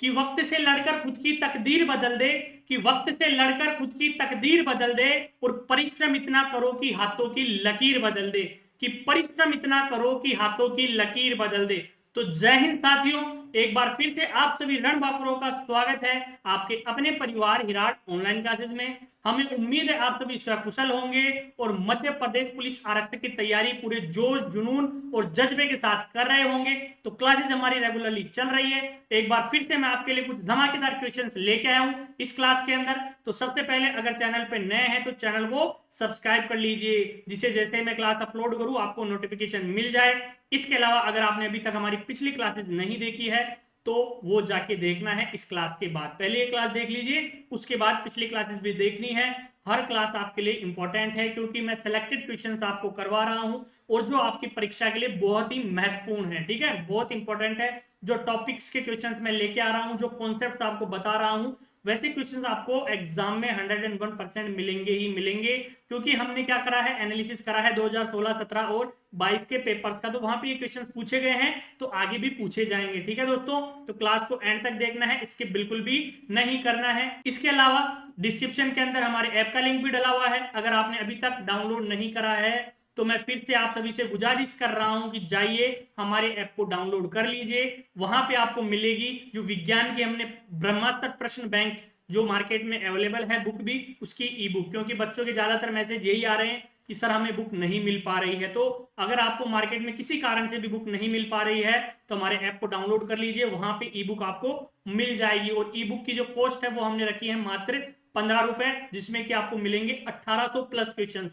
कि वक्त से लड़कर खुद की तकदीर बदल दे, कि वक्त से लड़कर खुद की तकदीर बदल दे, और परिश्रम इतना करो कि हाथों की लकीर बदल दे, कि परिश्रम इतना करो कि हाथों की लकीर बदल दे। तो जय हिंद साथियों, एक बार फिर से आप सभी रणबांकुरों का स्वागत है आपके अपने परिवार हिराट ऑनलाइन क्लासेस में। हमें उम्मीद है आप सभी सकुशल होंगे और मध्य प्रदेश पुलिस आरक्षक की तैयारी पूरे जोश जुनून और जज्बे के साथ कर रहे होंगे। तो क्लासेस हमारी रेगुलरली चल रही है। एक बार फिर से मैं आपके लिए कुछ धमाकेदार क्वेश्चंस लेके आया हूं इस क्लास के अंदर। तो सबसे पहले अगर चैनल पे नए हैं तो चैनल को सब्सक्राइब कर लीजिए, जिससे जैसे मैं क्लास अपलोड करूं आपको नोटिफिकेशन मिल जाए। इसके अलावा अगर आपने अभी तक हमारी पिछली क्लासेस नहीं देखी है तो वो जाके देखना है इस क्लास के बाद। पहले ये क्लास देख लीजिए, उसके बाद पिछली क्लासेस भी देखनी है। हर क्लास आपके लिए इंपॉर्टेंट है क्योंकि मैं सिलेक्टेड क्वेश्चंस आपको करवा रहा हूं और जो आपकी परीक्षा के लिए बहुत ही महत्वपूर्ण है। ठीक है, बहुत इंपॉर्टेंट है। जो टॉपिक्स के क्वेश्चंस मैं लेके आ रहा हूं, जो कॉन्सेप्ट आपको बता रहा हूं, वैसे क्वेश्चंस आपको एग्जाम में 101% मिलेंगे ही मिलेंगे। क्योंकि हमने क्या करा है, एनालिसिस करा है 2016, 17 और 22 के पेपर्स का, तो वहां पे ये क्वेश्चंस पूछे गए हैं, तो आगे भी पूछे जाएंगे। ठीक है दोस्तों, तो क्लास को एंड तक देखना है, इसके बिल्कुल भी नहीं करना है। इसके अलावा डिस्क्रिप्शन के अंदर हमारे ऐप का लिंक भी डला हुआ है। अगर आपने अभी तक डाउनलोड नहीं करा है तो मैं फिर से आप सभी से गुजारिश कर रहा हूं कि जाइए हमारे ऐप को डाउनलोड कर लीजिए। वहां पे आपको मिलेगी जो विज्ञान की हमने ब्रह्मास्त्र प्रश्न बैंक जो मार्केट में अवेलेबल है बुक भी, उसकी ई बुक। क्योंकि बच्चों के ज्यादातर मैसेज यही आ रहे हैं कि सर हमें बुक नहीं मिल पा रही है। तो अगर आपको मार्केट में किसी कारण से भी बुक नहीं मिल पा रही है तो हमारे ऐप को डाउनलोड कर लीजिए, वहां पे ई बुक आपको मिल जाएगी। और ई बुक की जो कॉस्ट है वो हमने रखी है मात्र 15 रुपए, जिसमें कि आपको मिलेंगे 1800 प्लस क्वेश्चन।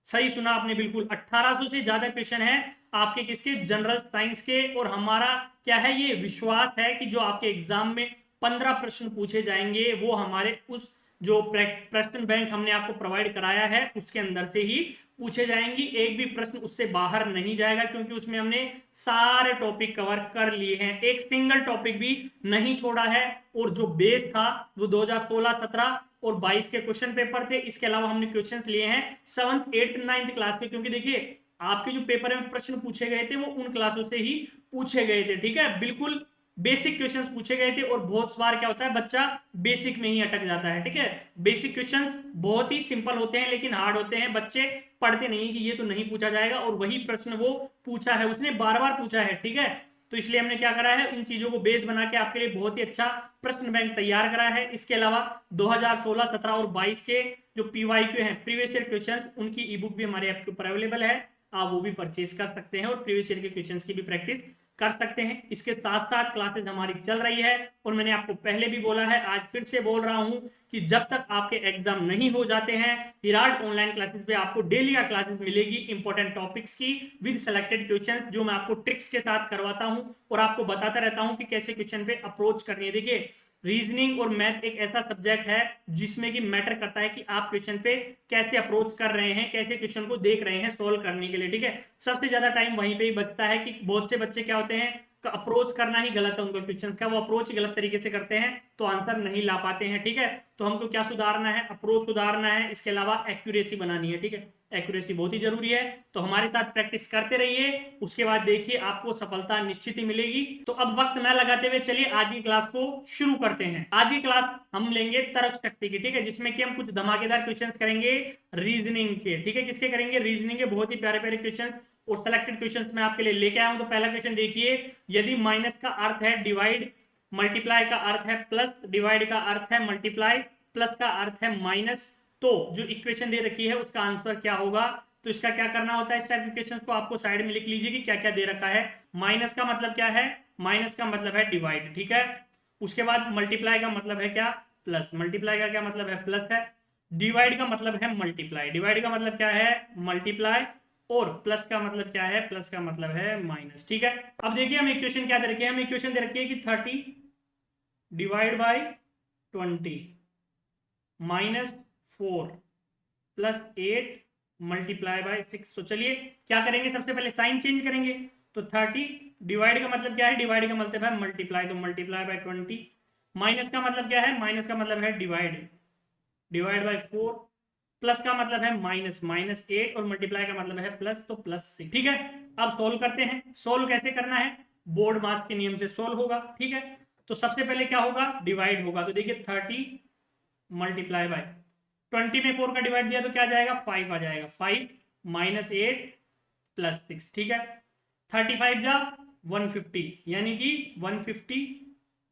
सही सुना आपने, बिल्कुल 1800 से ज्यादा क्वेश्चन है आपके किसके, जनरल साइंस के। और हमारा क्या है, ये विश्वास है कि जो आपके एग्जाम में 15 प्रश्न पूछे जाएंगे वो हमारे उस जो प्रश्न बैंक हमने आपको प्रोवाइड कराया है उसके अंदर से ही पूछे जाएंगी। एक भी प्रश्न उससे बाहर नहीं जाएगा क्योंकि उसमें हमने सारे टॉपिक कवर कर लिए हैं, एक सिंगल टॉपिक भी नहीं छोड़ा है। और जो बेस था वो 2016, 17 और 22 के क्वेश्चन पेपर थे। इसके अलावा हमने क्वेश्चंस लिए हैं 7th, 8th, 9th क्लास के, क्योंकि देखिए आपके जो पेपर में प्रश्न पूछे गए थे वो उन क्लासों से ही पूछे गए थे। ठीक है, बिल्कुल बेसिक क्वेश्चंस पूछे गए थे। और बहुत बार क्या होता है, बच्चा बेसिक में ही अटक जाता है। ठीक है, बेसिक क्वेश्चंस बहुत ही सिंपल होते हैं लेकिन हार्ड होते हैं, बच्चे पढ़ते नहीं कि ये तो नहीं पूछा जाएगा, और वही प्रश्न वो पूछा है, उसने बार बार पूछा है। ठीक है, तो इसलिए हमने क्या करा है, इन चीजों को बेस बना के आपके लिए बहुत ही अच्छा प्रश्न बैंक तैयार करा है। इसके अलावा 2016, 17 और 22 के जो पीवाईक्यू हैं, प्रीवियस ईयर क्वेश्चंस, उनकी ई बुक भी हमारे ऐप के ऊपर अवेलेबल है। आप वो भी परचेज कर सकते हैं और प्रीवियस ईयर के क्वेश्चंस की भी प्रैक्टिस कर सकते हैं। इसके साथ साथ क्लासेस हमारी चल रही है और मैंने आपको पहले भी बोला है, आज फिर से बोल रहा हूं कि जब तक आपके एग्जाम नहीं हो जाते हैं, विराट ऑनलाइन क्लासेस पे आपको डेली का क्लासेस मिलेगी इंपॉर्टेंट टॉपिक्स की विद सिलेक्टेड क्वेश्चंस, जो मैं आपको ट्रिक्स के साथ करवाता हूं और आपको बताता रहता हूं कि कैसे क्वेश्चन पे अप्रोच करनी है। देखिए, रीजनिंग और मैथ एक ऐसा सब्जेक्ट है जिसमें कि मैटर करता है कि आप क्वेश्चन पे कैसे अप्रोच कर रहे हैं, कैसे क्वेश्चन को देख रहे हैं सोल्व करने के लिए। ठीक है, सबसे ज्यादा टाइम वहीं पे ही बचता है कि बहुत से बच्चे क्या होते हैं, अप्रोच करना ही गलत है उनका क्वेश्चंस का, वो अप्रोच गलत तरीके से करते हैं तो आंसर नहीं ला पाते हैं। ठीक है, तो हमको क्या सुधारना है, अप्रोच सुधारना है, इसके अलावा एक्यूरेसी बनानी है। ठीक है, एक्यूरेसी बहुत ही जरूरी है। तो हमारे साथ प्रैक्टिस करते रहिए, उसके बाद देखिए आपको सफलता निश्चित ही मिलेगी। तो अब वक्त न लगाते हुए चलिए आज की क्लास को शुरू करते हैं। आज की क्लास हम लेंगे तर्क शक्ति की। ठीक है, जिसमें कि हम कुछ धमाकेदार क्वेश्चंस करेंगे रीजनिंग के। ठीक है, किसके करेंगे, रीजनिंग के बहुत ही प्यारे प्यारे क्वेश्चंस और सिलेक्टेड क्वेश्चंस मैं आपके लिए लेके आया हूं। तो पहला क्वेश्चन देखिए, यदि माइनस का अर्थ है डिवाइड, मल्टीप्लाई का अर्थ है प्लस, डिवाइड का अर्थ है मल्टीप्लाई, प्लस का अर्थ है माइनस, तो जो इक्वेशन दे रखी है उसका आंसर क्या होगा। तो इसका क्या करना होता है, इस टाइप के क्वेश्चन को आपको साइड में लिख लीजिए कि क्या क्या दे रखा है। माइनस का मतलब क्या है, माइनस का मतलब है डिवाइड। ठीक है, उसके बाद मल्टीप्लाई का मतलब है क्या, प्लस, मल्टीप्लाई का क्या मतलब है, प्लस है। डिवाइड का मतलब है मल्टीप्लाई, डिवाइड का मतलब क्या है, मल्टीप्लाई, और प्लस का मतलब क्या है, प्लस का मतलब है माइनस। ठीक है, अब देखिए हम इक्वेशन क्या दे रखी है, हम इक्वेशन दे रखी है कि 30 divide by 20 minus 4 plus 8 multiply by 6। तो चलिए क्या करेंगे, सबसे पहले साइन चेंज करेंगे। तो 30 डिवाइड का मतलब क्या है, डिवाइड का मतलब है मल्टीप्लाई, तो मल्टीप्लाई बाय 20। माइनस का मतलब क्या है, माइनस का मतलब है डिवाइड, डिवाइड बाय 4। प्लस का मतलब है माइनस, माइनस 8, और मल्टीप्लाई का मतलब है प्लस, तो प्लस 6। ठीक है, अब सोल्व करते हैं। सोल्व कैसे करना है, बोर्ड मास के नियम से सोल्व होगा। ठीक है, तो सबसे पहले क्या होगा, डिवाइड होगा। तो देखिए 30 मल्टीप्लाई बाय 20 में 4 का डिवाइड दिया तो क्या जाएगा, 5 आ जाएगा। 5 माइनस 8 प्लस 6, ठीक है। 35 जा 150, यानी कि 150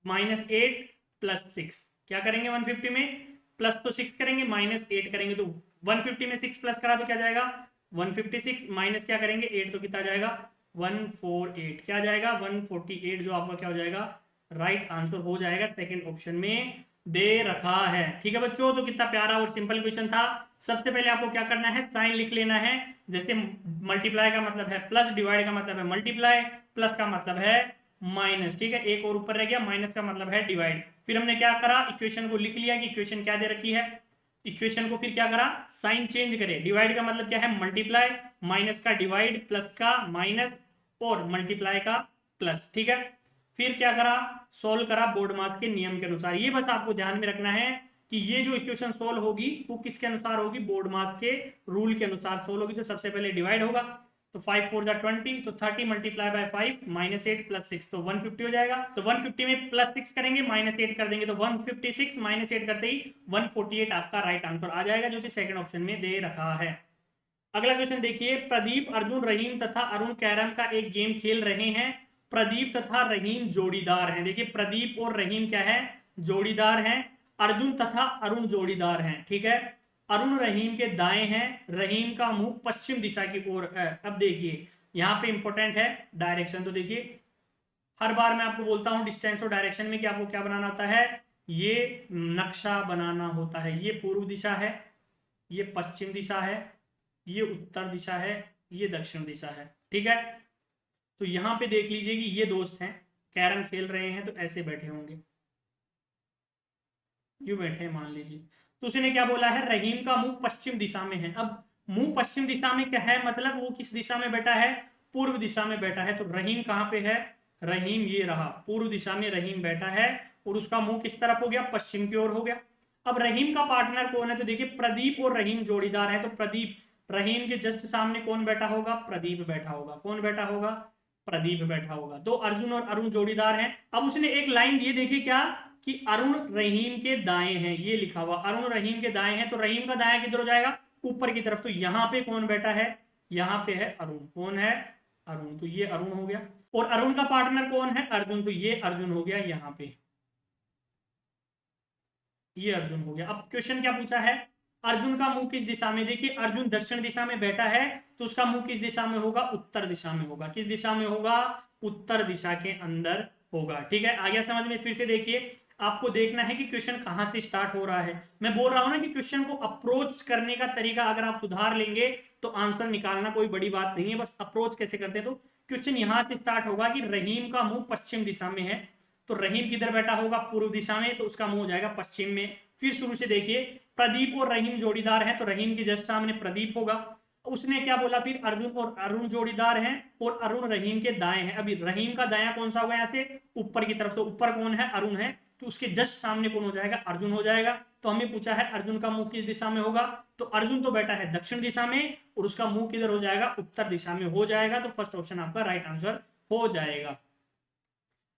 माइनस 8 प्लस 6, क्या करेंगे 150 में प्लस तो 6 करेंगे, माइनस 8 करेंगे, तो 150 में 6 प्लस करा तो क्या जाएगा 156, माइनस क्या करेंगे 8 तो कितना जाएगा 148, क्या जाएगा 148, जो आपका क्या हो जाएगा राइट आंसर हो जाएगा, सेकंड ऑप्शन में दे रखा है। ठीक है बच्चों, तो कितना प्यारा और सिंपल क्वेश्चन था। सबसे पहले आपको क्या करना है, साइन लिख लेना है। जैसे मल्टीप्लाई का मतलब है प्लस, डिवाइड का मतलब है मल्टीप्लाई, प्लस का मतलब है माइनस, ठीक है। एक और ऊपर रह गया, माइनस का मतलब है डिवाइड। फिर हमने क्या करा, इक्वेशन को लिख लिया कि इक्वेशन क्या दे रखी है। इक्वेशन को फिर क्या करा, साइन चेंज करे। डिवाइड का मतलब क्या है मल्टीप्लाई, माइनस का डिवाइड, प्लस का माइनस और मल्टीप्लाई का प्लस, ठीक है। फिर क्या करा, सोल्व करा बोर्ड मास के नियम के अनुसार। ये बस आपको ध्यान में रखना है कि ये जो इक्वेशन सोल्व होगी वो किसके अनुसार होगी, बोर्ड मास के रूल के अनुसार सोल्व होगी। तो सबसे पहले डिवाइड होगा, तो 5 4 जा 20, तो 30 मल्टीप्लाई बाय 5 माइनस 8 प्लस 6, तो 150 हो जाएगा। तो 150 में प्लस 6 करेंगे, माइनस 8 कर देंगे, तो 156 माइनस 8 करते ही 148 आपका राइट आंसर आ जाएगा, जो कि सेकंड ऑप्शन में दे रखा है। अगला क्वेश्चन देखिए, प्रदीप, अर्जुन, रहीम तथा अरुण कैरम का एक गेम खेल रहे हैं। प्रदीप तथा रहीम जोड़ीदार हैं। देखिए प्रदीप और रहीम क्या है, जोड़ीदार हैं। अर्जुन तथा अरुण जोड़ीदार हैं, ठीक है। अरुण रहीम के दाएं हैं, रहीम का मुंह पश्चिम दिशा की ओर है। अब देखिए यहाँ पे इंपॉर्टेंट है डायरेक्शन। तो देखिए हर बार मैं आपको बोलता हूँ डिस्टेंस और डायरेक्शन में कि आपको क्या बनाना होता है, ये नक्शा बनाना होता है। ये पूर्व दिशा है, ये पश्चिम दिशा है, ये उत्तर दिशा है, ये दक्षिण दिशा है, ठीक है। तो यहां पे देख लीजिए कि ये दोस्त हैं, कैरम खेल रहे हैं, तो ऐसे बैठे होंगे, यूं बैठे हैं मान लीजिए। तो उसने क्या बोला है, रहीम का मुंह पश्चिम दिशा में है। अब मुंह पश्चिम दिशा में क्या है, मतलब वो किस दिशा में बैठा है, पूर्व दिशा में बैठा है। तो रहीम कहां पे है, रहीम ये रहा, पूर्व दिशा में रहीम बैठा है, और उसका मुंह किस तरफ हो गया, पश्चिम की ओर हो गया। अब रहीम का पार्टनर कौन है, तो देखिए प्रदीप और रहीम जोड़ीदार है। तो प्रदीप, रहीम के जस्ट सामने कौन बैठा होगा, प्रदीप बैठा होगा। कौन बैठा होगा, प्रदीप बैठा होगा। तो अर्जुन और अरुण जोड़ीदार हैं। अब उसने एक लाइन दी, देखिए क्या, कि अरुण रहीम के दाएं हैं, ये लिखा हुआ अरुण रहीम के दाएं हैं। तो रहीम का दाया किधर हो जाएगा, ऊपर की तरफ। तो यहां पे कौन बैठा है, यहां पे है अरुण। कौन है, अरुण। तो ये अरुण हो गया, और अरुण का पार्टनर कौन है, अर्जुन। तो ये अर्जुन हो गया, यहां पे ये अर्जुन हो गया। अब क्वेश्चन क्या पूछा है, अर्जुन का मुंह किस दिशा में। देखिए अर्जुन दक्षिण दिशा में बैठा है, तो उसका मुंह किस दिशा में होगा, उत्तर दिशा में होगा। किस दिशा में होगा, उत्तर दिशा के अंदर होगा, ठीक है। आ गया समझ में। फिर से देखिए, आपको देखना है कि क्वेश्चन कहां से स्टार्ट हो रहा है। मैं बोल रहा हूं ना कि क्वेश्चन को अप्रोच करने का तरीका अगर आप सुधार लेंगे तो आंसर निकालना कोई बड़ी बात नहीं है। बस अप्रोच कैसे करते हैं, तो क्वेश्चन यहां से स्टार्ट होगा कि रहीम का मुंह पश्चिम दिशा में है, तो रहीम किधर बैठा होगा, पूर्व दिशा में, तो उसका मुंह हो जाएगा पश्चिम में। फिर शुरू से देखिए, प्रदीप और रहीम जोड़ीदार हैं, तो रहीम के जस्ट सामने प्रदीप होगा। उसने क्या बोला फिर, अर्जुन और अरुण जोड़ीदार हैं, और अरुण रहीम के दाएं हैं। अभी रहीम का दाया कौन सा होगा, यहाँ से ऊपर की तरफ। तो ऊपर कौन है, अरुण है, तो उसके जस्ट सामने कौन हो जाएगा, अर्जुन हो जाएगा। तो हमें पूछा है अर्जुन का मुंह किस दिशा में होगा, तो अर्जुन तो बैठा है दक्षिण दिशा में, और उसका मुंह किधर हो जाएगा, उत्तर दिशा में हो जाएगा। तो फर्स्ट ऑप्शन आपका राइट आंसर हो जाएगा।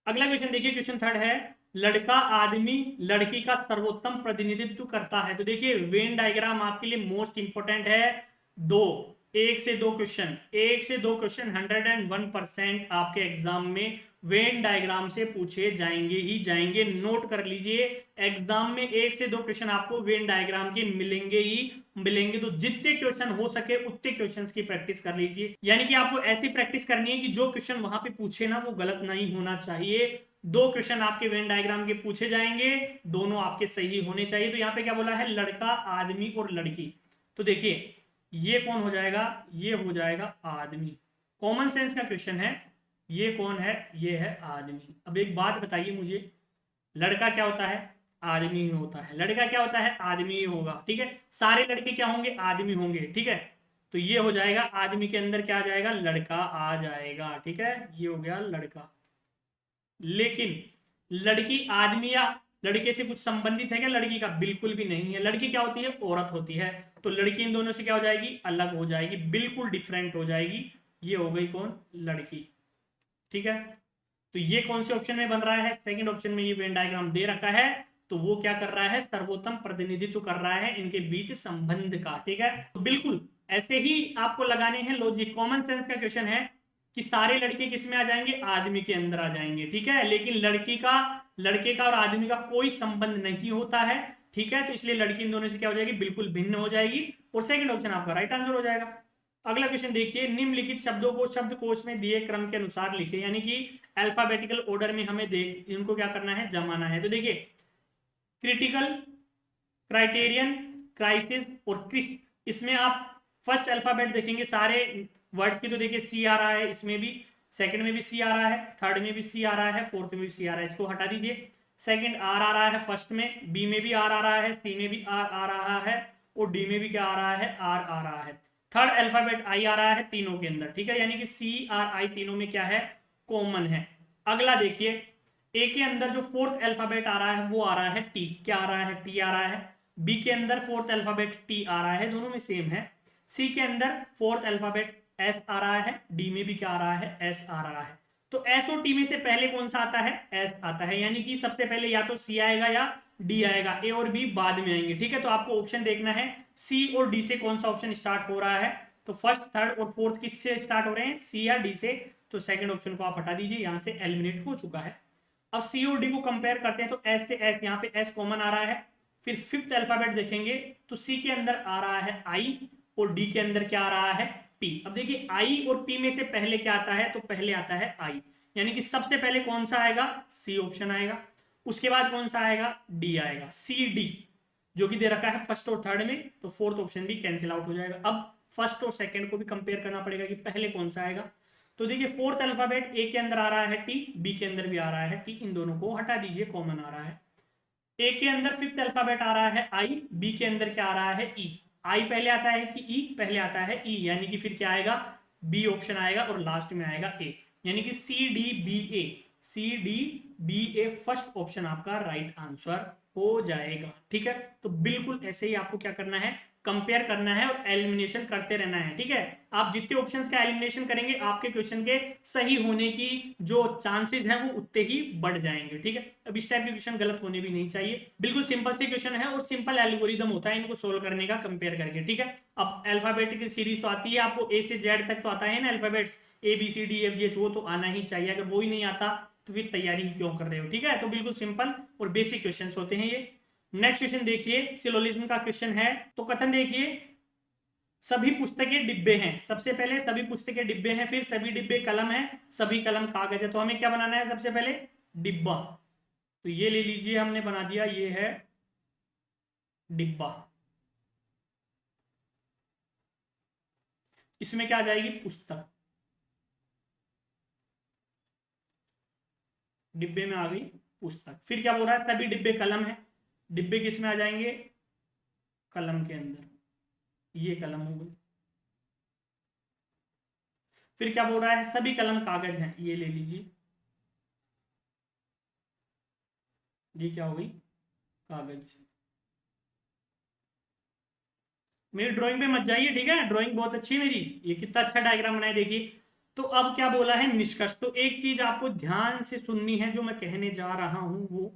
अगला क्वेश्चन देखिए, क्वेश्चन थर्ड है, लड़का आदमी लड़की का सर्वोत्तम प्रतिनिधित्व करता है। तो देखिए वेन डायग्राम आपके लिए मोस्ट इंपोर्टेंट है। दो, एक से दो क्वेश्चन, 101% आपके एग्जाम में वेन डायग्राम से पूछे जाएंगे ही जाएंगे। नोट कर लीजिए, एग्जाम में 1 से 2 क्वेश्चन आपको वेन डायग्राम के मिलेंगे ही मिलेंगे। तो जितने क्वेश्चन हो सके उतने क्वेश्चंस की प्रैक्टिस कर लीजिए। यानी कि आपको ऐसी प्रैक्टिस करनी है कि जो क्वेश्चन वहां पे पूछे ना वो गलत नहीं होना चाहिए। 2 क्वेश्चन आपके वेन डायग्राम के पूछे जाएंगे, दोनों आपके सही होने चाहिए। तो यहाँ पे क्या बोला है, लड़का आदमी और लड़की। तो देखिए ये कौन हो जाएगा, ये हो जाएगा आदमी। कॉमन सेंस का क्वेश्चन है। ये कौन है, ये है आदमी। अब एक बात बताइए मुझे, लड़का क्या होता है, आदमी ही होता है। लड़का क्या होता है, आदमी ही होगा, ठीक है। सारे लड़के क्या होंगे, आदमी होंगे, ठीक है। तो ये हो जाएगा, आदमी के अंदर क्या आ जाएगा, लड़का आ जाएगा, ठीक है। ये हो गया लड़का। लेकिन लड़की आदमी या लड़के से कुछ संबंधित है क्या, लड़की का बिल्कुल भी नहीं है। लड़की क्या होती है, औरत होती है। तो लड़की इन दोनों से क्या हो जाएगी, अलग हो जाएगी, बिल्कुल डिफरेंट हो जाएगी। ये हो गई कौन, लड़की, ठीक है। तो ये कौन से ऑप्शन में बन रहा है, सेकंड ऑप्शन में ये वेन डायग्राम दे रखा है, तो वो क्या कर रहा है, सर्वोत्तम प्रतिनिधित्व कर रहा है इनके बीच संबंध का। ठीक है, तो बिल्कुल ऐसे ही आपको लगाने हैं लॉजिक, कॉमन सेंस का क्वेश्चन है कि सारे लड़के किस में आ जाएंगे, आदमी के अंदर आ जाएंगे। ठीक है, लेकिन लड़के का और आदमी का कोई संबंध नहीं होता है। ठीक है, तो इसलिए लड़की इन दोनों से क्या हो जाएगी, बिल्कुल भिन्न हो जाएगी, और सेकंड ऑप्शन आपका राइट आंसर हो जाएगा। अगला क्वेश्चन देखिए, निम्नलिखित शब्दों को शब्दकोश में दिए क्रम के अनुसार लिखे, यानी कि अल्फाबेटिकल ऑर्डर में हमें इनको क्या करना है, जमाना है। तो देखिए, क्रिटिकल, क्राइटेरियन, क्राइसिस और क्रिस्प, इसमें आप फर्स्ट अल्फाबेट देखेंगे सारे वर्ड्स की, तो देखिए सी आ रहा है इसमें भी, सेकंड में भी सी आ रहा है, थर्ड में भी सी आ रहा है, फोर्थ में भी सी आ रहा है, इसको हटा दीजिए। सेकंड आर आ रहा है फर्स्ट में, बी में भी आर आ रहा है, सी में भी आर आ रहा है, और डी में भी क्या आ रहा है, आर आ रहा है। थर्ड अल्फाबेट आई आ रहा है तीनों के अंदर। ठीक है, यानी कि सी आर आई तीनों में क्या है, कॉमन है। अगला देखिए, ए के अंदर जो फोर्थ अल्फाबेट आ रहा है वो आ रहा है टी, क्या आ रहा है, टी आ रहा है। बी के अंदर फोर्थ अल्फाबेट टी आ रहा है, दोनों में सेम है। सी के अंदर फोर्थ अल्फाबेट एस आ रहा है, डी में भी क्या आ रहा है, एस आ रहा है। तो एस और टी में से पहले कौन सा आता है, एस आता है, यानी कि सबसे पहले या तो सी आएगा या डी आएगा, ए और बी बाद में आएंगे। ठीक है, तो आपको ऑप्शन देखना है सी और डी से कौन सा ऑप्शन स्टार्ट हो रहा है। तो फर्स्ट, थर्ड और फोर्थ किससे स्टार्ट हो रहे हैं, सी या डी से, तो सेकंड ऑप्शन को आप हटा दीजिए, यहां से एलिमिनेट हो चुका है। अब सी और डी को कंपेयर करते हैं, तो एस से एस, यहाँ पे एस कॉमन आ रहा है। फिर फिफ्थ अल्फाबेट देखेंगे, तो सी के अंदर आ रहा है आई, और डी के अंदर क्या आ रहा है, पी। अब देखिए आई और पी में से पहले क्या आता है, तो पहले आता है आई, यानी कि सबसे पहले कौन सा आएगा, सी ऑप्शन आएगा। उसके बाद कौन सा आएगा, डी आएगा, सी डी जो कि दे रखा है फर्स्ट और थर्ड में, तो फोर्थ ऑप्शन भी कैंसिल आउट हो जाएगा। अब फर्स्ट और सेकंड को भी कंपेयर करना पड़ेगा कि पहले कौन सा आएगा। तो देखिए, फोर्थ अल्फाबेट ए के अंदर आ रहा है टी, बी के अंदर भी आ रहा है टी, इन दोनों को हटा दीजिए, कॉमन आ रहा है। ए के अंदर फिफ्थ अल्फाबेट आ रहा है आई, बी के अंदर क्या आ रहा है, ई। आई पहले आता है कि ई, पहले आता है ई, यानी कि फिर क्या आएगा, बी ऑप्शन आएगा, और लास्ट में आएगा ए, यानी कि सी डी बी ए, सी डी बी ए फर्स्ट ऑप्शन आपका राइट आंसर हो जाएगा। ठीक है, तो बिल्कुल ऐसे ही आपको क्या करना है, कंपेयर करना है और एलिमिनेशन करते रहना है। ठीक है, आप जितने ऑप्शंस का एलिमिनेशन करेंगे, आपके क्वेश्चन के सही होने की जो चांसेस हैं वो उतने ही बढ़ जाएंगे। ठीक है, अब इस टाइप के क्वेश्चन गलत होने भी नहीं चाहिए, बिल्कुल सिंपल से क्वेश्चन है, और सिंपल एल्गोरिदम होता है इनको सोल्व करने का कंपेयर करके। ठीक है, अब अल्फाबेटिक सीरीज तो आती है आपको, ए से जेड तक तो आता है ना alphabets, A B C D F G H, वो तो आना ही चाहिए। अगर वो ही नहीं आता तो फिर तैयारी ही क्यों कर रहे हो। ठीक है, तो बिल्कुल सिंपल और बेसिक क्वेश्चंस होते हैं ये। नेक्स्ट क्वेश्चन देखिए, सिलोजिज्म का क्वेश्चन है। तो कथन देखिए, सभी पुस्तकें डिब्बे हैं, सबसे पहले सभी पुस्तकें डिब्बे हैं, फिर सभी डिब्बे कलम है, सभी कलम कागज है। तो हमें क्या बनाना है, सबसे पहले डिब्बा, तो ये ले लीजिए, हमने बना दिया, ये है डिब्बा। इसमें क्या आ जाएगी, पुस्तक, डिब्बे में आ गई पुस्तक। फिर क्या बोल रहा है, सभी डिब्बे कलम है, डिब्बे किस में आ जाएंगे, कलम के अंदर, ये कलम हो गई। फिर क्या बोल रहा है, सभी कलम कागज हैं, ये ले लीजिए, ये क्या हो गई, कागज। मेरी ड्राइंग पे मत जाइए, ठीक है, ड्राइंग बहुत अच्छी है मेरी, ये कितना अच्छा डायग्राम बनाया देखिए। तो अब क्या बोला है, निष्कर्ष। तो एक चीज आपको ध्यान से सुननी है जो मैं कहने जा रहा हूं, वो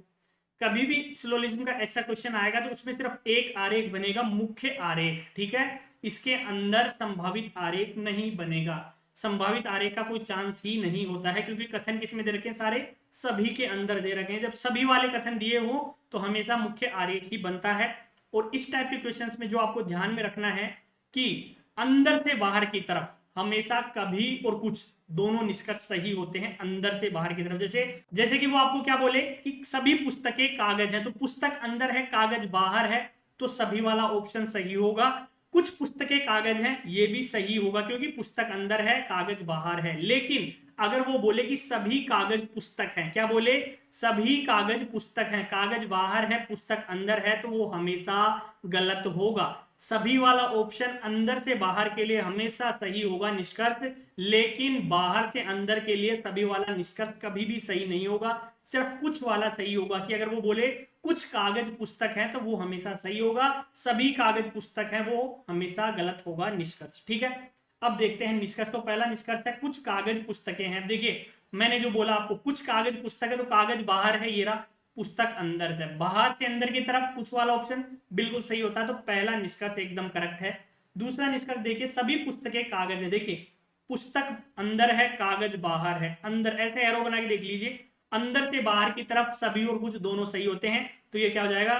कभी भी सिलोजिज्म का ऐसा क्वेश्चन आएगा तो उसमें सिर्फ एक आरेख बनेगा, मुख्य आरेख। ठीक है, इसके अंदर संभावित आरेख नहीं बनेगा, संभावित आरेख का कोई चांस ही नहीं होता है, क्योंकि कथन किसमें दे रखे हैं, सारे सभी के अंदर दे रखे हैं। जब सभी वाले कथन दिए हो तो हमेशा मुख्य आरेख ही बनता है। और इस टाइप के क्वेश्चंस में जो आपको ध्यान में रखना है कि अंदर से बाहर की तरफ हमेशा कभी और कुछ दोनों निष्कर्ष सही होते हैं, अंदर से बाहर की तरफ। जैसे जैसे कि वो आपको क्या बोले कि सभी पुस्तकें कागज हैं, तो पुस्तक अंदर है, कागज बाहर है, तो सभी वाला ऑप्शन सही होगा। कुछ पुस्तकें कागज हैं, ये भी सही होगा, क्योंकि पुस्तक अंदर है, कागज बाहर है। लेकिन अगर वो बोले कि सभी कागज पुस्तक हैं, क्या बोले, सभी कागज पुस्तक हैं, कागज बाहर है, पुस्तक अंदर है, तो वो हमेशा गलत होगा। सभी वाला ऑप्शन अंदर से बाहर के लिए हमेशा सही होगा निष्कर्ष, लेकिन बाहर से अंदर के लिए सभी वाला निष्कर्ष कभी भी सही नहीं होगा, सिर्फ कुछ वाला सही होगा। कि अगर वो बोले कुछ कागज पुस्तक है तो वो हमेशा सही होगा, सभी कागज पुस्तक है वो हमेशा गलत होगा निष्कर्ष। ठीक है, अब देखते हैं निष्कर्ष। तो पहला निष्कर्ष है कुछ कागज पुस्तकें हैं। देखिए मैंने जो बोला आपको कुछ कागज पुस्तक है तो कागज बाहर है, ये रहा, पुस्तक अंदर से, बाहर से अंदर की तरफ कुछ वाला ऑप्शन बिल्कुल सही होता है। तो पहला निष्कर्ष एकदम करेक्ट है। दूसरा निष्कर्ष देखिए सभी पुस्तकें कागज है, देखिए पुस्तक अंदर है कागज बाहर है, अंदर ऐसे एरो बना के देख लीजिए, अंदर से बाहर की तरफ सभी और कुछ दोनों सही होते हैं, तो ये क्या हो जाएगा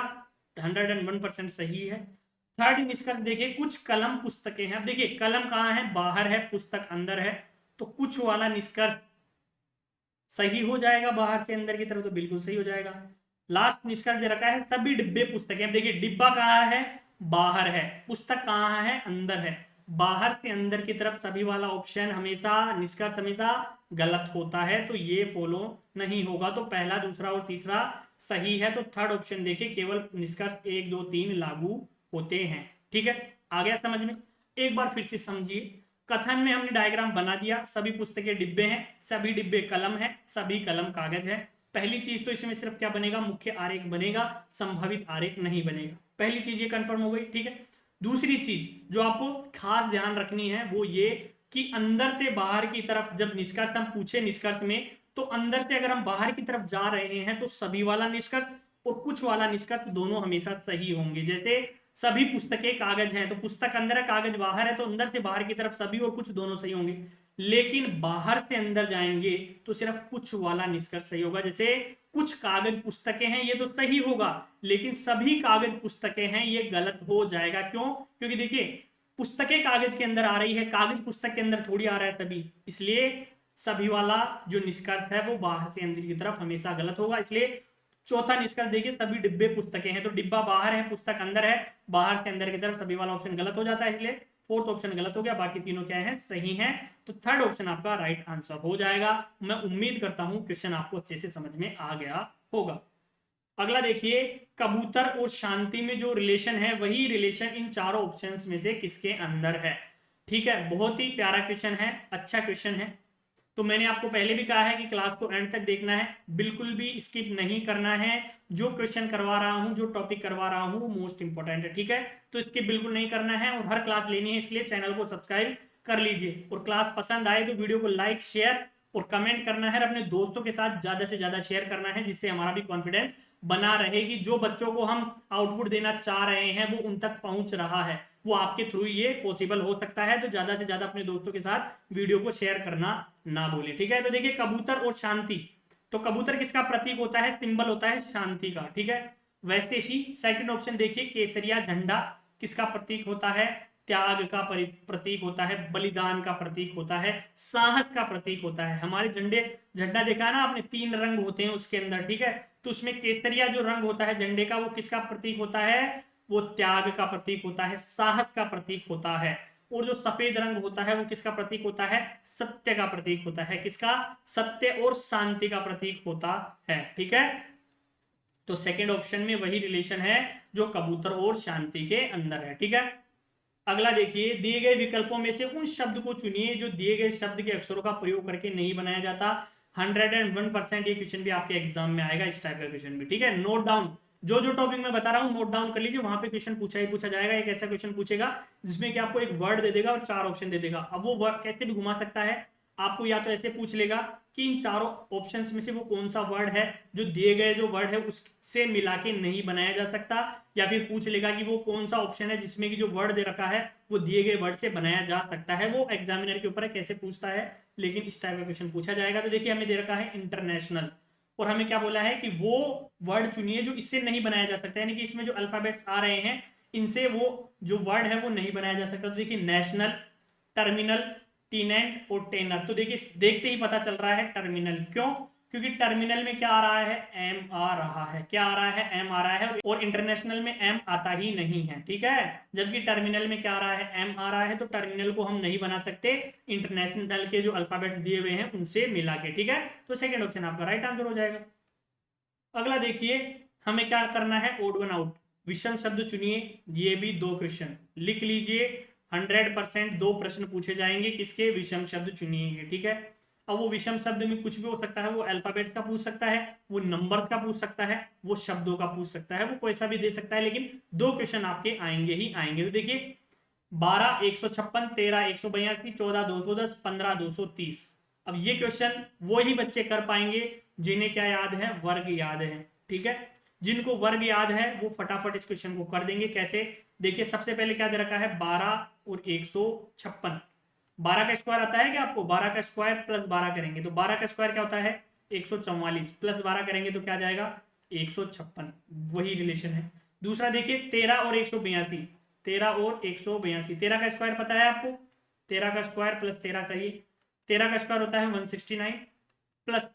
101% सही है। थर्ड निष्कर्ष देखिए कुछ कलम पुस्तकें हैं, अब देखिए कलम कहाँ है, बाहर है, पुस्तक अंदर है, तो कुछ वाला निष्कर्ष सही हो जाएगा, बाहर से अंदर की तरफ तो बिल्कुल सही हो जाएगा। लास्ट निष्कर्ष दे रखा है सभी डिब्बे पुस्तकें, अब देखिए डिब्बा कहाँ है, बाहर है, पुस्तक कहाँ है, अंदर है, बाहर से अंदर की तरफ सभी वाला ऑप्शन हमेशा निष्कर्ष हमेशा गलत होता है, तो ये फॉलो नहीं होगा। तो पहला दूसरा और तीसरा सही है, तो थर्ड ऑप्शन देखिए केवल निष्कर्ष 1 2 3 लागू होते हैं। ठीक है, आ गया समझ में? एक बार फिर से समझिए, कथन में हमने डायग्राम बना दिया, सभी पुस्तकें डिब्बे हैं, सभी डिब्बे कलम है, सभी कलम कागज है। पहली चीज तो इसमें सिर्फ क्या बनेगा, मुख्य आरेख बनेगा, संभावित आरेख नहीं बनेगा। पहली चीज ये कंफर्म हो गई, ठीक है। दूसरी चीज जो आपको खास ध्यान रखनी है वो ये कि अंदर से बाहर की तरफ जब निष्कर्ष हम पूछे निष्कर्ष में, तो अंदर से अगर हम बाहर की तरफ जा रहे हैं तो सभी वाला निष्कर्ष और कुछ वाला निष्कर्ष दोनों हमेशा सही होंगे। जैसे सभी पुस्तकें कागज हैं तो पुस्तक अंदर है कागज बाहर है, तो अंदर से बाहर की तरफ सभी और कुछ दोनों सही होंगे। लेकिन बाहर से अंदर जाएंगे तो सिर्फ कुछ वाला निष्कर्ष सही होगा। जैसे कुछ कागज पुस्तकें हैं ये तो सही होगा, लेकिन सभी कागज पुस्तकें हैं ये गलत हो जाएगा। क्यों? क्योंकि देखिए पुस्तकें कागज के अंदर आ रही है, कागज पुस्तक के अंदर थोड़ी आ रहा है सभी, इसलिए सभी वाला जो निष्कर्ष है वो बाहर से अंदर की तरफ हमेशा गलत होगा। इसलिए चौथा निष्कर्ष देखिए सभी डिब्बे पुस्तकें हैं, तो डिब्बा बाहर है पुस्तक अंदर है, बाहर से अंदर की तरफ सभी वाला ऑप्शन गलत हो जाता है, इसलिए फोर्थ ऑप्शन गलत हो गया, बाकी तीनों क्या है सही हैं। तो थर्ड ऑप्शन आपका राइट आंसर हो जाएगा। मैं उम्मीद करता हूं क्वेश्चन आपको अच्छे से समझ में आ गया होगा। अगला देखिए कबूतर और शांति में जो रिलेशन है वही रिलेशन इन चारों ऑप्शंस में से किसके अंदर है। ठीक है, बहुत ही प्यारा क्वेश्चन है, अच्छा क्वेश्चन है। तो मैंने आपको पहले भी कहा है कि क्लास को एंड तक देखना है, बिल्कुल भी स्किप नहीं करना है। जो क्वेश्चन करवा रहा हूं, जो टॉपिक करवा रहा हूं वो मोस्ट इंपॉर्टेंट है, ठीक है। तो स्किप बिल्कुल नहीं करना है और हर क्लास लेनी है, इसलिए चैनल को सब्सक्राइब कर लीजिए। और क्लास पसंद आए तो वीडियो को लाइक शेयर और कमेंट करना है, अपने दोस्तों के साथ ज्यादा से ज्यादा शेयर करना है, जिससे हमारा भी कॉन्फिडेंस बना रहेगी। जो बच्चों को हम आउटपुट देना चाह रहे हैं वो उन तक पहुंच रहा है, वो आपके थ्रू ये पॉसिबल हो सकता है। तो ज्यादा से ज्यादा अपने दोस्तों के साथ वीडियो को शेयर करना ना भूलें, ठीक है। तो देखिए कबूतर और शांति, तो कबूतर किसका प्रतीक होता है, सिंबल होता है शांति का, ठीक है। वैसे ही सेकंड ऑप्शन देखिए केसरिया झंडा किसका प्रतीक होता है, त्याग का प्रतीक होता है, बलिदान का प्रतीक होता है, साहस का प्रतीक होता है। हमारे झंडा देखा है ना आपने, 3 रंग होते हैं उसके अंदर, ठीक है। तो उसमें केसरिया जो रंग होता है झंडे का वो किसका प्रतीक होता है, वो त्याग का प्रतीक होता है, साहस का प्रतीक होता है। और जो सफेद रंग होता है वो किसका प्रतीक होता है, सत्य का प्रतीक होता है। किसका, सत्य और शांति का प्रतीक होता है, ठीक है। तो सेकंड ऑप्शन में वही रिलेशन है जो कबूतर और शांति के अंदर है, ठीक है। अगला देखिए दिए गए विकल्पों में से उन शब्द को चुनिए जो दिए गए शब्द के अक्षरों का प्रयोग करके नहीं बनाया जाता। 101% ये क्वेश्चन भी आपके एग्जाम में आएगा, इस टाइप का क्वेश्चन भी, ठीक है। नोट डाउन, जो जो टॉपिक मैं बता रहा हूं नोट डाउन कर लीजिए, वहां पे क्वेश्चन पूछा ही पूछा जाएगा। एक ऐसा क्वेश्चन पूछेगा जिसमें कि आपको एक वर्ड दे देगा और 4 ऑप्शन दे देगा। अब वो वर्ड कैसे भी घुमा सकता है आपको, या तो ऐसे पूछ लेगा कि इन चारों ऑप्शंस में से वो कौन सा वर्ड है जो दिए गए जो वर्ड है उससे मिला के नहीं बनाया जा सकता, या फिर पूछ लेगा कि वो कौन सा ऑप्शन है जिसमें कि जो वर्ड दे रखा है वो दिए गए वर्ड से बनाया जा सकता है। वो एग्जामिनर के ऊपर है कैसे पूछता है, लेकिन इस टाइप का क्वेश्चन पूछा जाएगा। तो देखिए हमें दे रखा है इंटरनेशनल, और हमें क्या बोला है कि वो वर्ड चुनिए जो इससे नहीं बनाया जा सकता, यानी कि इसमें जो अल्फाबेट्स आ रहे हैं इनसे वो जो वर्ड है वो नहीं बनाया जा सकता। तो देखिए नेशनल, टर्मिनल, टीनेंट और टेनर, तो देखिए देखते ही पता चल रहा है टर्मिनल। क्यों? क्योंकि टर्मिनल में क्या आ रहा है, एम आ रहा है, क्या आ रहा है, एम आ रहा है, और इंटरनेशनल में एम आता ही नहीं है, ठीक है। जबकि टर्मिनल में क्या आ रहा है, एम आ रहा है, तो टर्मिनल को हम नहीं बना सकते इंटरनेशनल के जो अल्फाबेट्स दिए हुए हैं उनसे मिला के, ठीक है। तो सेकेंड ऑप्शन आपका राइट आंसर हो जाएगा। अगला देखिए हमें क्या करना है, ओड वन आउट, विषम शब्द चुनिए। ये भी 2 क्वेश्चन लिख लीजिए, 100% 2 प्रश्न पूछे जाएंगे किसके, विषम शब्द चुनिए, ठीक है। अब वो विषम शब्द में कुछ भी हो सकता है, वो अल्फाबेट्स का पूछ सकता है, वो नंबर्स का पूछ सकता है, वो शब्दों का पूछ सकता है, वो कोई सा भी दे सकता है, लेकिन 2 क्वेश्चन आपके आएंगे ही आएंगे। तो देखिए 12 156, 13 182, 14 210, 15 230। अब ये क्वेश्चन वो ही बच्चे कर पाएंगे जिन्हें क्या याद है, वर्ग याद है। ठीक है, जिनको वर्ग याद है वो फटाफट इस क्वेश्चन को कर देंगे। कैसे, देखिए सबसे पहले क्या दे रखा है, 12 और 156। 12 का स्क्वायर आता है क्या आपको, 12 का स्क्वायर प्लस 12 करेंगे तो 12 का स्क्वायर क्या होता है 144, प्लस 12 करेंगे तो क्या जाएगा 156, वही रिलेशन है। दूसरा देखिए 13 और 182, 13 और 182, 13 का स्क्वायर पता है आपको, 13 का स्क्वायर प्लस 13 करिए, 13 का स्क्वायर होता है 169, प्लस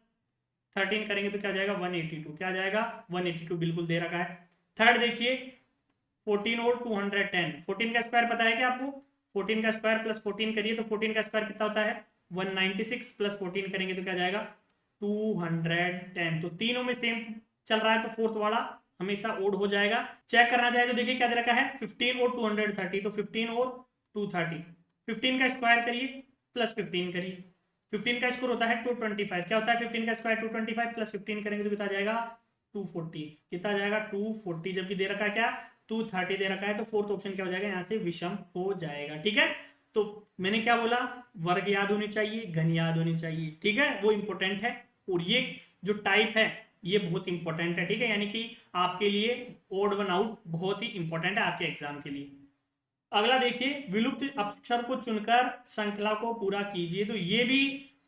13 करेंगे तो क्या जाएगा 182, क्या जाएगा 182, बिल्कुल दे रखा है। थर्ड देखिए 14 और 210, 14 का स्क्वायर पता है क्या आपको, 14 का स्क्वायर प्लस 14 करिए तो 14 का स्क्वायर कितना होता है 196, प्लस 14 करेंगे तो क्या जाएगा 210। तो तीनों में सेम चल रहा है तो फोर्थ वाला हमेशा ओड हो जाएगा। चेक करना चाहे तो देखिए क्या दे रखा है 15 और 230, तो 15 और 230, 15 का स्क्वायर करिए प्लस 15 करिए, 15 का स्क्वायर होता है 225, क्या होता है 15 का स्क्वायर 225 प्लस 15 करेंगे तो कितना जाएगा 240, कितना जाएगा 240, जबकि दे रखा है क्या 230 दे रखा है, तो फोर्थ ऑप्शन क्या हो जाएगा यहाँ से विषम हो जाएगा। ठीक है, तो मैंने क्या बोला, वर्ग याद होनी चाहिए, घन याद होनी चाहिए। ठीक है, वो इंपॉर्टेंट है, और ये जो टाइप है ये बहुत इंपॉर्टेंट है। ठीक है, यानी कि आपके लिए ओड वन आउट बहुत ही इंपॉर्टेंट है आपके एग्जाम के लिए। अगला देखिए, विलुप्त अक्षर को चुनकर श्रृंखला को पूरा कीजिए, तो ये भी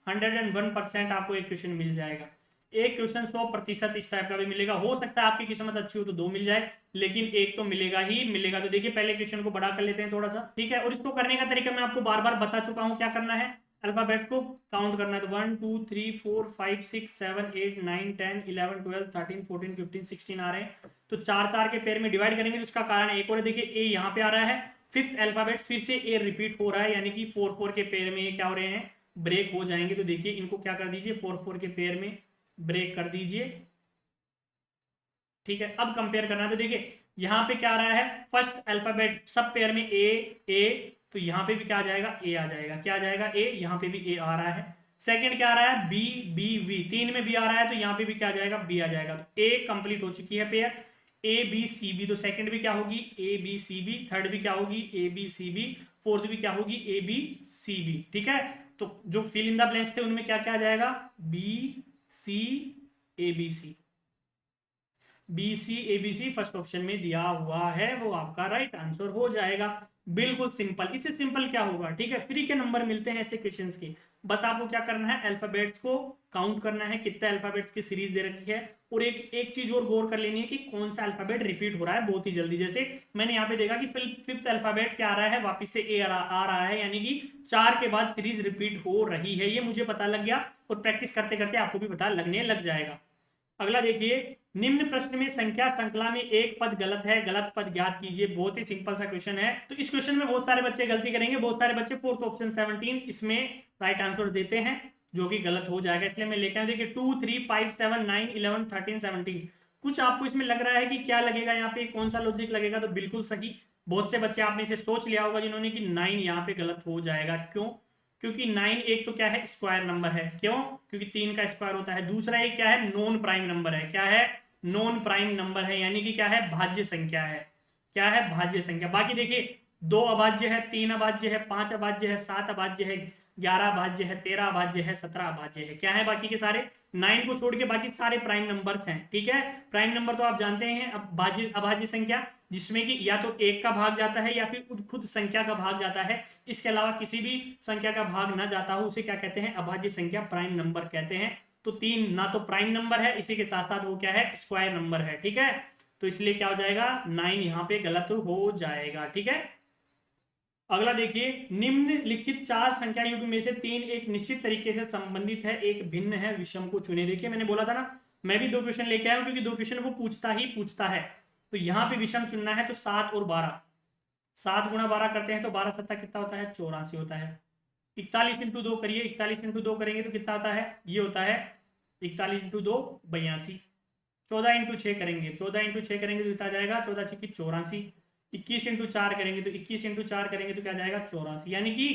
101% आपको एक क्वेश्चन मिल जाएगा। एक क्वेश्चन 100% इस टाइप का भी मिलेगा, हो सकता है आपकी किस्मत अच्छी हो तो 2 मिल जाए, लेकिन एक तो मिलेगा ही मिलेगा। तो देखिए पहले क्वेश्चन को बड़ा कर लेते हैं थोड़ा सा। ठीक है, और इसको करने का तरीका मैं आपको बार बार बता चुका हूं, क्या करना है, अल्फाबेट को काउंट करना है, तो 1 2 3 4 5 6 7 8 9 10 11 12 13 14 15 16 आ रहे हैं, तो 4 4 के पेयर में डिवाइड करेंगे तो उसका कारण एक और देखिए ए यहाँ पे आ रहा है, फिफ्थ अल्फाबेट फिर से ए रिपीट हो रहा है, यानी कि 4 4 के पेयर में ये क्या हो रहे हैं, ब्रेक हो जाएंगे। तो देखिए इनको क्या कर दीजिए 4 4 के पेयर में ब्रेक कर दीजिए। ठीक है, अब कंपेयर करना है, तो देखिए यहाँ पे क्या आ रहा है, फर्स्ट अल्फाबेट सब पेयर में ए, तो यहाँ पे भी क्या आ जाएगा ए आ जाएगा, क्या आ जाएगा ए, यहाँ पे भी ए आ रहा है। सेकंड क्या आ रहा है बी बी वी, 3 में बी आ रहा है तो यहाँ पे भी क्या आ जाएगा बी आ जाएगा, तो ए कंप्लीट हो चुकी है pair. A B C B, तो सेकंड भी क्या होगी A B C B, third भी क्या होगी A B C B, fourth भी क्या होगी ए बी सी बी। ठीक है, तो जो फिल इन द ब्लैंक्स थे उनमें क्या क्या आ जाएगा B C A B C, B C A B C first option में दिया हुआ है, वो आपका राइट आंसर हो जाएगा। बिल्कुल सिंपल, इससे सिंपल क्या होगा। ठीक है, फ्री के नंबर मिलते हैं ऐसे क्वेश्चंस के, बस आपको क्या करना है अल्फाबेट्स को काउंट करना है, कितने अल्फाबेट्स की सीरीज दे रखी है, और एक चीज और गौर कर लेनी है कि कौन सा अल्फाबेट रिपीट हो रहा है बहुत ही जल्दी। जैसे मैंने यहाँ पे देखा कि फिफ्थ अल्फाबेट क्या आ रहा है, वापिस से ए आ रहा है, यानी कि 4 के बाद सीरीज रिपीट हो रही है, ये मुझे पता लग गया, और प्रैक्टिस करते करते आपको भी पता लगने लग जाएगा। अगला देखिए, निम्न प्रश्न में संख्या श्रृंखला में एक पद गलत है, गलत पद ज्ञात कीजिए। बहुत ही सिंपल सा क्वेश्चन है, तो इस क्वेश्चन में बहुत सारे बच्चे गलती करेंगे, बहुत सारे बच्चे फोर्थ ऑप्शन 17 इसमें राइट आंसर देते हैं, जो कि गलत हो जाएगा, इसलिए मैं लेकर आया। देखिए 2 3 5 7 9 11 13 17, कुछ आपको इसमें लग रहा है कि क्या लगेगा यहाँ पे, कौन सा लॉजिक लगेगा, तो बिल्कुल सही। बहुत से बच्चे आपने इसे सोच लिया होगा जिन्होंने कि 9 यहाँ पे गलत हो जाएगा, क्यों, क्योंकि 9 एक तो क्या है स्क्वायर नंबर है, क्यों, क्योंकि 3 का स्क्वायर होता है। दूसरा एक क्या है नॉन प्राइम नंबर है, क्या है नॉन प्राइम नंबर है, यानी कि क्या है भाज्य संख्या है, क्या है भाज्य संख्या। बाकी देखिए 2 अभाज्य है, 3 अभाज्य है, 5 अभाज्य है, 7 अभाज्य है, 11 अभाज्य है, 13 अभाज्य है, 17 अभाज्य है, क्या है बाकी के सारे, 9 को छोड़ के बाकी सारे प्राइम नंबर्स हैं। ठीक है, प्राइम नंबर तो आप जानते हैं, अब भाज्य अभाज्य संख्या जिसमें कि या तो 1 का भाग जाता है या फिर खुद संख्या का भाग जाता है, इसके अलावा किसी भी संख्या का भाग ना जाता हो, उसे क्या कहते हैं अभाज्य संख्या, प्राइम नंबर कहते हैं। तो 3 ना तो प्राइम नंबर है, इसी के साथ साथ वो क्या है स्क्वायर नंबर है। ठीक है, तो इसलिए क्या हो जाएगा 9 यहाँ पे गलत हो जाएगा। ठीक है, अगला देखिए, निम्नलिखित 4 संख्या युग्म में से 3 एक निश्चित तरीके से संबंधित है, एक भिन्न है, विषम को चुने। देखिए मैंने बोला था ना, मैं भी 2 क्वेश्चन लेके आया हूं, क्योंकि 2 क्वेश्चन वो पूछता है। तो यहाँ पे विषम चुनना है, तो 7 और 12, 7 गुणा 12 करते हैं तो 12 सत्ता कितना होता है 84 होता है। 41 इंटू 2 करिए, 41 इंटू 2 करेंगे तो कितना होता है, ये होता है 41 इंटू 2 82। 14 इंटू 6 करेंगे, 14 इंटू 6 करेंगे तो कितना जाएगा 14 6 की 84। 21 इंटू 4 करेंगे तो 21 इंटू 4 करेंगे तो क्या जाएगा 84, यानी कि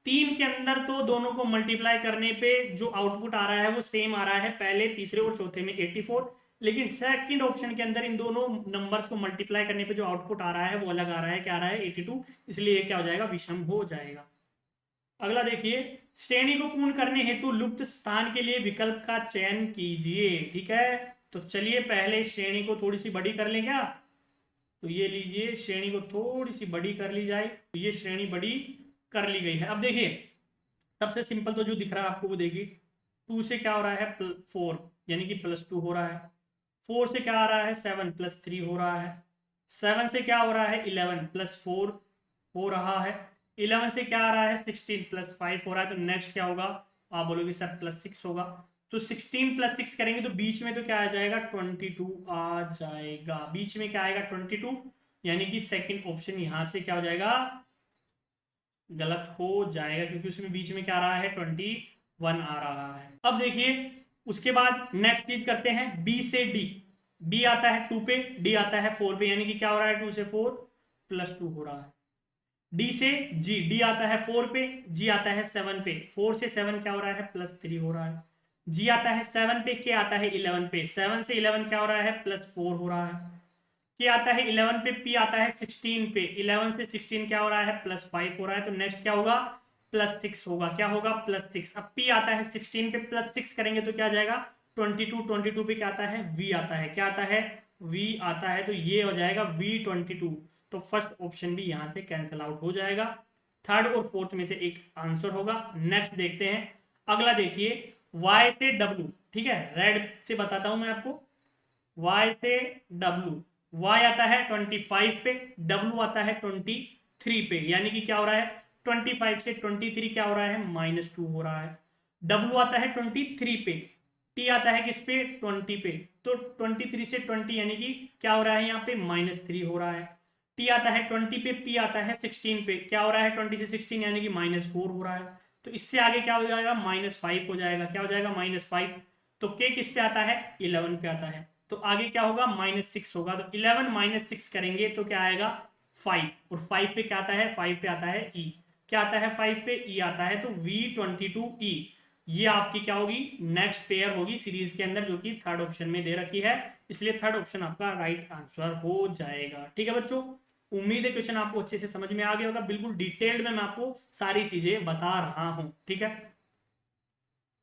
3 के अंदर तो दोनों को मल्टीप्लाई करने पे जो आउटपुट आ रहा है वो सेम आ रहा है, पहले तीसरे और चौथे में 84, लेकिन सेकंड ऑप्शन के अंदर इन दोनों नंबर्स को मल्टीप्लाई करने पे जो आउटपुट आ रहा है वो अलग आ रहा है, क्या आ रहा है 82, इसलिए ये क्या हो जाएगा विषम हो जाएगा। अगला देखिए, श्रेणी को पूर्ण करने हेतु लुप्त स्थान के लिए विकल्प का चयन कीजिए। ठीक है, तो चलिए पहले श्रेणी को थोड़ी सी बड़ी कर लें क्या। तो ये लीजिए, श्रेणी को थोड़ी सी बड़ी कर ली जाए, तो ये श्रेणी बड़ी कर ली गई है। अब देखिए, सबसे सिंपल तो जो दिख रहा है आपको वो देखिए, 2 से क्या हो रहा है 4, यानी कि +2 हो रहा है। 4 से क्या आ रहा है 7 +3 हो रहा है। 7 से क्या हो रहा है 11 +4 हो रहा है। 11 से क्या आ रहा है 16 +5 हो रहा है। तो नेक्स्ट क्या होगा, आप बोलोगे सर +6 होगा। तो 16 +6 करेंगे तो बीच में तो क्या आ जाएगा 22 आ जाएगा। बीच में क्या आएगा 22, यानी कि सेकंड ऑप्शन यहां से क्या हो जाएगा, गलत हो जाएगा, क्योंकि उसमें बीच में क्या आ रहा है 21 आ रहा है। अब देखिए, उसके बाद नेक्स्ट चीज करते हैं, बी से डी। बी आता है 2 पे, डी आता है 4 पे, यानी कि क्या हो रहा है 2 से 4 +2 हो रहा है। डी से जी, डी आता है 4 पे, जी आता है 7 पे, 4 से 7 क्या हो रहा है +3 हो रहा है। जी आता है 7 पे, के आता है 11 पे, 7 से 11 क्या हो रहा है +4 हो रहा है। के आता है 11 पे, पी आता है 16 पे, 11 से 16 क्या हो रहा है +5 हो रहा है। तो नेक्स्ट क्या होगा +6 होगा। क्या होगा +6। अब पी आता है 16 पे, +6 करेंगे तो क्या आ जाएगा 22, 22 पे क्या आता है वी आता है। क्या आता है वी आता है, तो ये हो जाएगा V22। तो फर्स्ट ऑप्शन भी यहां से कैंसिल आउट हो जाएगा। थर्ड और फोर्थ में से एक आंसर होगा। नेक्स्ट देखते हैं, अगला देखिए, Y से W। ठीक है, रेड से बताता हूं मैं आपको। Y से W, Y आता है 25 पे, W आता है 23 पे, यानी कि क्या हो रहा है 25 से 23 क्या हो रहा है -2 हो रहा है। W आता है 23 पे, T आता है किस पे 20 पे, तो 23 से 20 यानी कि क्या हो रहा है यहाँ पे -3 हो रहा है। T आता है 20 पे, P आता है 16 पे, क्या हो रहा है 20 से 16 यानी कि -4 हो रहा है। तो इससे आगे क्या हो जाएगा -5 हो जाएगा। क्या हो जाएगा -5। तो K किस पे आता है 11 पे आता है, तो आगे क्या होगा -6 होगा। तो 11 -6 करेंगे तो क्या आएगा 5, और 5 पे क्या आता है 5 पे आता है E। क्या आता है 5 पे E आता है, तो V22E ये आपकी क्या होगी नेक्स्ट पेयर होगी सीरीज के अंदर, जो कि थर्ड ऑप्शन में दे रखी है। इसलिए थर्ड ऑप्शन आपका राइट आंसर हो जाएगा। ठीक है बच्चों, उम्मीद है क्वेश्चन आपको अच्छे से समझ में आ गया होगा। बिल्कुल डिटेल्ड में मैं आपको सारी चीजें बता रहा हूं। ठीक है,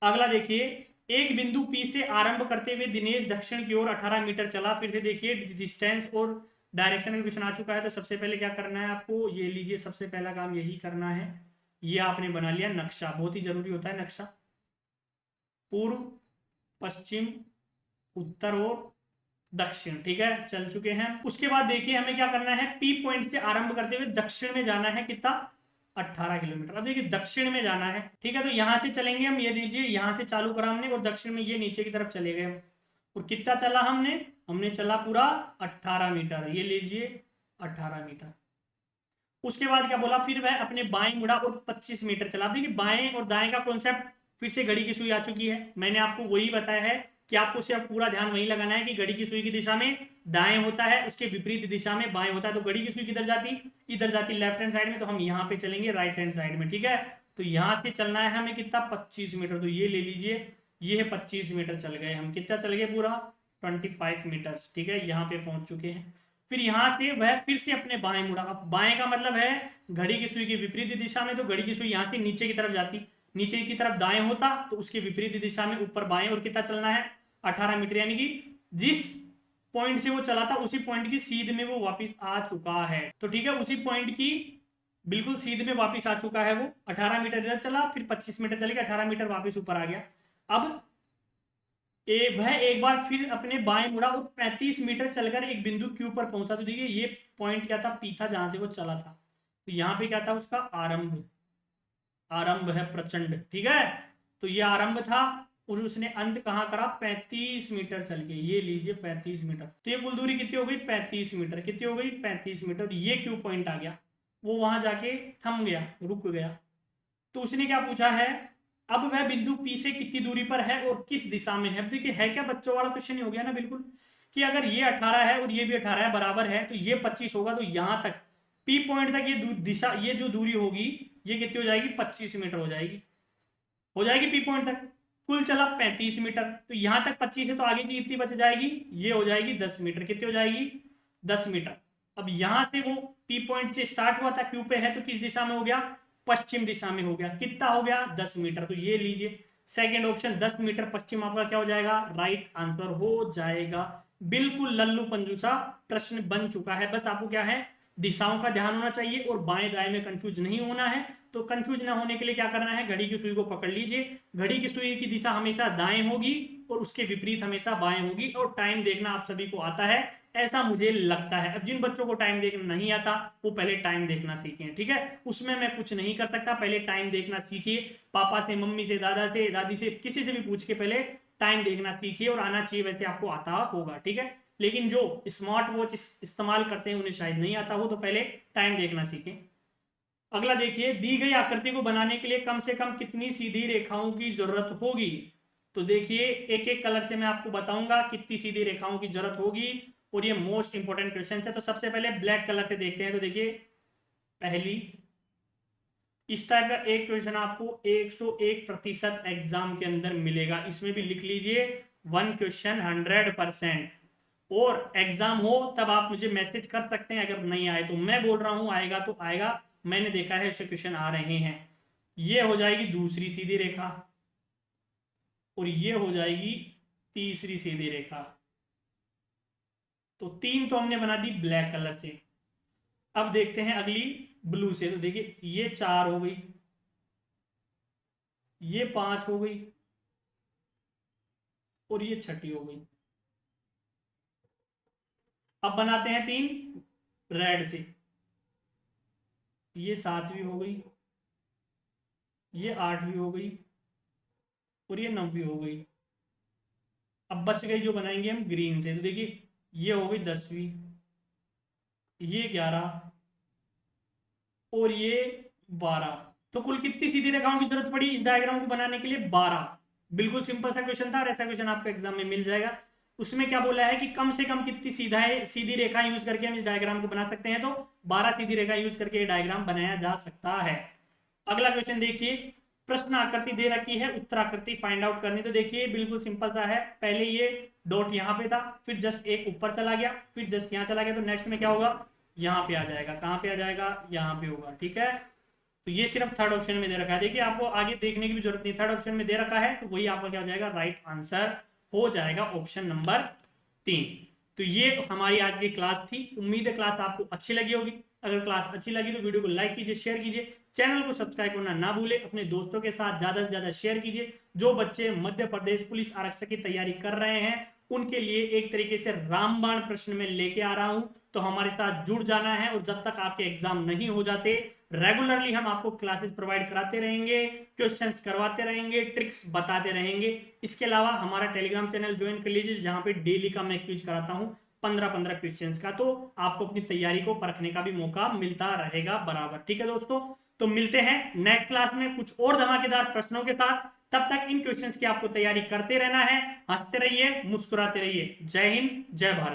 अगला देखिए, एक बिंदु P से आरंभ करते हुए दिनेश दक्षिण की ओर 18 मीटर चला। फिर से देखिए, डिस्टेंस और डायरेक्शन का क्वेश्चन आ चुका है। तो सबसे पहले क्या करना है आपको, ये लीजिए, सबसे पहला काम यही करना है। ये आपने बना लिया नक्शा, बहुत ही जरूरी होता है नक्शा। पूर्व, पश्चिम, उत्तर और दक्षिण। ठीक है, चल चुके हैं। उसके बाद देखिए, हमें क्या करना है, P पॉइंट से आरंभ करते हुए दक्षिण में जाना है। कितना 18 किलोमीटर। अब देखिए दक्षिण में जाना है। ठीक है, तो यहां से चलेंगे हम, ये लीजिए यहां से चालू करा हमने, और दक्षिण में ये नीचे की तरफ चले गए हम। और कितना चला हमने, हमने चला पूरा 18 मीटर। ये लीजिए 18 मीटर। उसके बाद क्या बोला, फिर वह अपने बाएं मुड़ा और 25 मीटर चला। देखिए बाएं और दाएं का कॉन्सेप्ट फिर से घड़ी की सुई आ चुकी है। मैंने आपको वही बताया है कि आपको सिर्फ पूरा ध्यान वही लगाना है कि घड़ी की सुई की दिशा में दाएं होता है, उसके विपरीत दिशा में बाएं होता है। तो घड़ी की सुई किधर जाती, इधर जाती लेफ्ट हैंड साइड में, तो हम यहाँ पे चलेंगे राइट हैंड साइड में। ठीक है, तो यहाँ से चलना है हमें कितना 25 मीटर। तो ये ले लीजिए, ये है 25 मीटर चल गए हम। कितना चल गए पूरा 25 मीटर। ठीक है, यहाँ पे पहुंच चुके हैं। फिर यहां से वह फिर से अपने बाएं मुड़ा। अब बाएं का मतलब है घड़ी की सुई की विपरीत दिशा में, तो घड़ी की सुई यहां से नीचे की तरफ जाती, नीचे की तरफ दाएं होता, तो उसके विपरीत दिशा में ऊपर बाएं। और कितना चलना है 18 मीटर, यानी कि जिस पॉइंट से वो चला था उसी पॉइंट की सीध में वो वापस आ चुका है। तो ठीक है, उसी पॉइंट की बिल्कुल सीध में वापस आ चुका है वो। 18 मीटर इधर चला, फिर 25 मीटर चलेगा, 18 मीटर वापस ऊपर आ गया। अब वह एक बार फिर अपने बाएं मुड़ा और 35 मीटर चलकर एक बिंदु क्यू पर पहुंचा। तो देखिए ये पॉइंट क्या था, पी था, जहां से वो चला था। तो यहाँ पे क्या था उसका आरंभ, आरंभ है प्रचंड। ठीक है, तो ये आरंभ था, और उसने अंत कहां करा 35 मीटर चल के। ये लीजिए 35 मीटर। तो ये कुल दूरी कितनी हो गई 35 मीटर। कितनी हो गई 35 मीटर। ये क्यू पॉइंट आ गया, वो वहां जाके थम गया, रुक गया। तो उसने क्या पूछा है, अब वह बिंदु P से कितनी दूरी पर है और किस दिशा में है। देखिए है क्या बच्चों वाला क्वेश्चन ही हो गया ना बिल्कुल, कि अगर ये 18 है और ये भी 18 है बराबर है, तो ये 25 होगा। तो यहां तक P पॉइंट तक ये दिशा, ये जो दूरी होगी ये कितनी हो जाएगी 25 मीटर हो जाएगी। हो जाएगी P पॉइंट तक। कुल चला 35 मीटर, तो यहां तक 25 है, तो आगे की कितनी बच जाएगी, ये हो जाएगी 10 मीटर। कितनी हो जाएगी 10 मीटर। अब यहां से वो P पॉइंट से स्टार्ट हुआ था, Q पे है, तो किस दिशा में हो गया पश्चिम दिशा में हो गया। कितना हो गया? 10 मीटर। तो ये लीजिए सेकेंड ऑप्शन 10 मीटर पश्चिम आपका क्या हो जाएगा? राइट आंसर हो जाएगा। बिल्कुल लल्लू पंजू सा प्रश्न बन चुका है। बस आपको क्या है, दिशाओं का ध्यान होना चाहिए और बाएं दाएं में कंफ्यूज नहीं होना है। तो कंफ्यूज ना होने के लिए क्या करना है, घड़ी की सुई को पकड़ लीजिए। घड़ी की सुई की दिशा हमेशा दाएं होगी और उसके विपरीत हमेशा बाएं होगी, और टाइम देखना आप सभी को आता है ऐसा मुझे लगता है। अब जिन बच्चों को टाइम देखना नहीं आता वो पहले टाइम देखना सीखें, ठीक है। उसमें मैं कुछ नहीं कर सकता, पहले टाइम देखना सीखिए। पापा से, मम्मी से, दादा से, दादी से, किसी से भी पूछ के पहले टाइम देखना सीखिए, और आना चाहिए, वैसे आपको आता होगा, ठीक है। लेकिन जो स्मार्ट वॉच इस्तेमाल करते हैं उन्हें शायद नहीं आता हो, तो पहले टाइम देखना सीखें। अगला देखिए, दी गई आकृति को बनाने के लिए कम से कम कितनी सीधी रेखाओं की जरूरत होगी? तो देखिए एक एक कलर से मैं आपको बताऊंगा कितनी सीधी रेखाओं की जरूरत होगी, और ये मोस्ट इंपोर्टेंट क्वेश्चन है। तो सबसे पहले ब्लैक कलर से देखते हैं। तो देखिए पहली, इस टाइप का एक क्वेश्चन आपको 101% एग्जाम के अंदर मिलेगा। इसमें भी लिख लीजिए 1 क्वेश्चन 100%। और एग्जाम हो तब आप मुझे मैसेज कर सकते हैं, अगर नहीं आए तो। मैं बोल रहा हूं आएगा तो आएगा, मैंने देखा है ऐसे क्वेश्चन आ रहे हैं। ये हो जाएगी दूसरी सीधी रेखा, और ये हो जाएगी तीसरी सीधी रेखा। तो 3 तो हमने बना दी ब्लैक कलर से। अब देखते हैं अगली ब्लू से। तो देखिए ये 4 हो गई, ये 5 हो गई, और ये छठी हो गई। अब बनाते हैं 3 रेड से। ये 7वीं हो गई, ये 8वीं हो गई, और ये 9वीं हो गई। अब बच गई जो बनाएंगे हम ग्रीन से। तो देखिए ये हो गई 10वीं, ये 11, और ये 12। तो कुल कितनी सीधी रेखाओं की जरूरत पड़ी इस डायग्राम को बनाने के लिए? 12। बिल्कुल सिंपल सा क्वेश्चन था, और ऐसा क्वेश्चन आपको एग्जाम में मिल जाएगा। उसमें क्या बोला है कि कम से कम कितनी सीधी रेखा यूज करके हम इस डायग्राम को बना सकते हैं? तो 12 सीधी रेखा यूज करके ये डायग्राम बनाया जा सकता है। अगला क्वेश्चन देखिए, प्रश्न आकृति दे रखी है, उत्तर आकृति फाइंड आउट करनी। तो देखिए बिल्कुल सिंपल सा है। पहले ये डॉट यहाँ पे था, फिर जस्ट एक ऊपर चला गया, फिर जस्ट यहाँ चला गया। तो नेक्स्ट में क्या होगा? यहाँ पे आ जाएगा। कहाँ पे आ जाएगा? यहाँ पे होगा, ठीक है। तो ये सिर्फ थर्ड ऑप्शन में दे रखा है। देखिए आपको आगे देखने की भी जरूरत नहीं, थर्ड ऑप्शन में दे रखा है, तो वही आपका क्या हो जाएगा? राइट आंसर हो जाएगा, ऑप्शन नंबर 3। तो ये हमारी आज की क्लास थी। उम्मीद है क्लास आपको अच्छी लगी होगी। अगर क्लास अच्छी लगी तो वीडियो को लाइक कीजिए, शेयर कीजिए, चैनल को सब्सक्राइब करना ना भूले, अपने दोस्तों के साथ ज्यादा से ज्यादा शेयर कीजिए। जो बच्चे मध्य प्रदेश पुलिस आरक्षक की तैयारी कर रहे हैं उनके लिए एक तरीके से रामबाण प्रश्न में लेके आ रहा हूं, तो हमारे साथ जुड़ जाना है। और जब तक आपके एग्जाम नहीं हो जाते, रेगुलरली हम आपको क्लासेस प्रोवाइड कराते रहेंगे, क्वेश्चंस करवाते रहेंगे, ट्रिक्स बताते रहेंगे। इसके अलावा हमारा टेलीग्राम चैनल ज्वाइन कर लीजिए, जहां पे डेली का मैं क्विज कराता हूं 15-15 क्वेश्चंस का। तो आपको अपनी तैयारी को परखने का भी मौका मिलता रहेगा बराबर, ठीक है दोस्तों। तो मिलते हैं नेक्स्ट क्लास में कुछ और धमाकेदार प्रश्नों के साथ। तब तक इन क्वेश्चंस की आपको तैयारी करते रहना है। हंसते रहिए, मुस्कुराते रहिए। जय हिंद, जय भारत।